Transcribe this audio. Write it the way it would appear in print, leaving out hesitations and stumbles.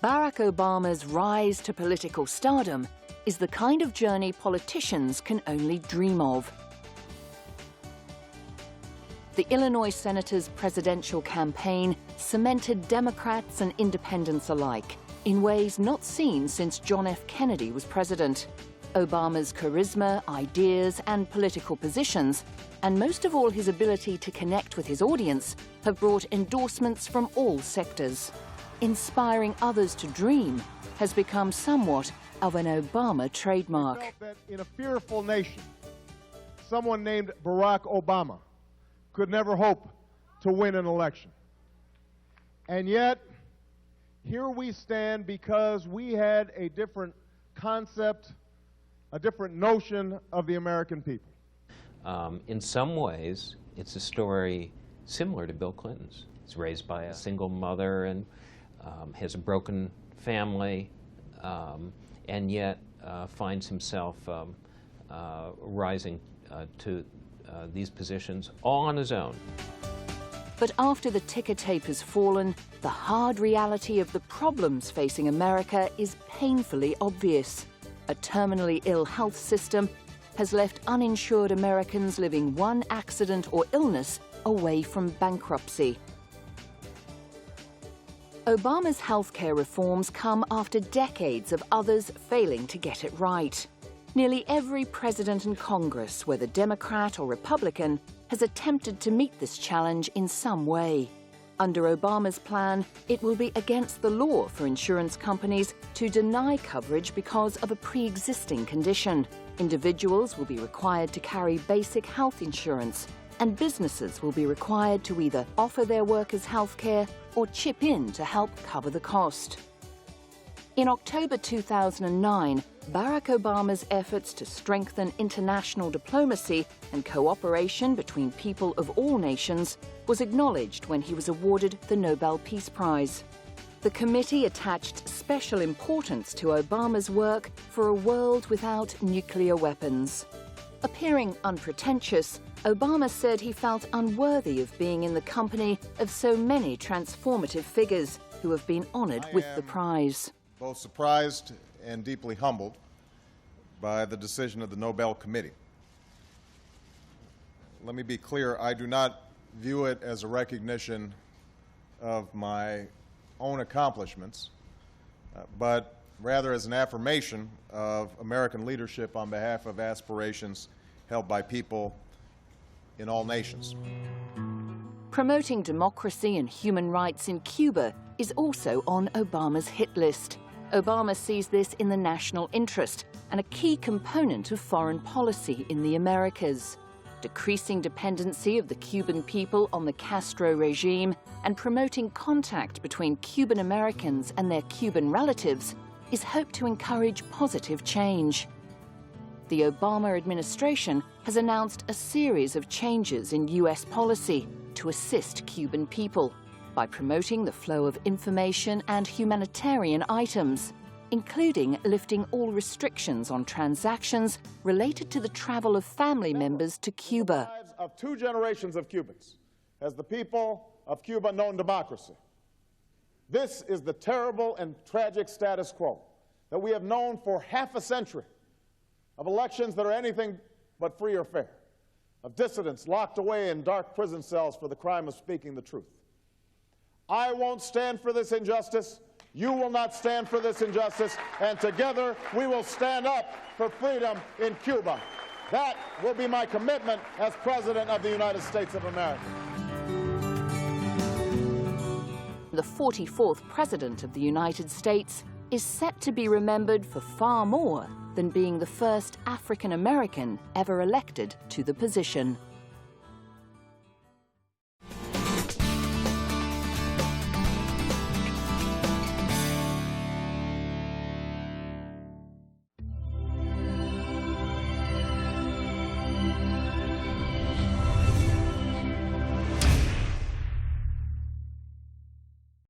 Barack Obama's rise to political stardom is the kind of journey politicians can only dream of. The Illinois senator's presidential campaign cemented Democrats and independents alike in ways not seen since John F. Kennedy was president. Obama's charisma, ideas, and political positions, and most of all his ability to connect with his audience, have brought endorsements from all sectors. Inspiring others to dream has become somewhat of an Obama trademark. I felt that in a fearful nation, someone named Barack Obama could never hope to win an election. And yet, here we stand because we had a different concept, a different notion of the American people. In some ways, it's a story similar to Bill Clinton's. He's raised by a single mother and has a broken family, and yet finds himself rising to these positions all on his own. But after the ticker tape has fallen, the hard reality of the problems facing America is painfully obvious. A terminally ill health system has left uninsured Americans living one accident or illness away from bankruptcy. Obama's healthcare reforms come after decades of others failing to get it right. Nearly every president and Congress, whether Democrat or Republican, has attempted to meet this challenge in some way. Under Obama's plan, it will be against the law for insurance companies to deny coverage because of a pre-existing condition. Individuals will be required to carry basic health insurance, and businesses will be required to either offer their workers health care or chip in to help cover the cost. In October 2009, Barack Obama's efforts to strengthen international diplomacy and cooperation between people of all nations was acknowledged when he was awarded the Nobel Peace Prize. The committee attached special importance to Obama's work for a world without nuclear weapons. Appearing unpretentious, Obama said he felt unworthy of being in the company of so many transformative figures who have been honored with the prize. Both surprised and deeply humbled by the decision of the Nobel Committee. Let me be clear, I do not view it as a recognition of my own accomplishments, but rather as an affirmation of American leadership on behalf of aspirations held by people in all nations. Promoting democracy and human rights in Cuba is also on Obama's hit list. Obama sees this in the national interest and a key component of foreign policy in the Americas. Decreasing dependency of the Cuban people on the Castro regime and promoting contact between Cuban Americans and their Cuban relatives is hoped to encourage positive change. The Obama administration has announced a series of changes in U.S. policy to assist Cuban people by promoting the flow of information and humanitarian items, including lifting all restrictions on transactions related to the travel of family members to Cuba. The lives of 2 generations of Cubans as the people of Cuba known democracy. This is the terrible and tragic status quo that we have known for half a century, of elections that are anything but free or fair, of dissidents locked away in dark prison cells for the crime of speaking the truth. I won't stand for this injustice. You will not stand for this injustice, and together we will stand up for freedom in Cuba. That will be my commitment as President of the United States of America. The 44th President of the United States is set to be remembered for far more than being the first African American ever elected to the position.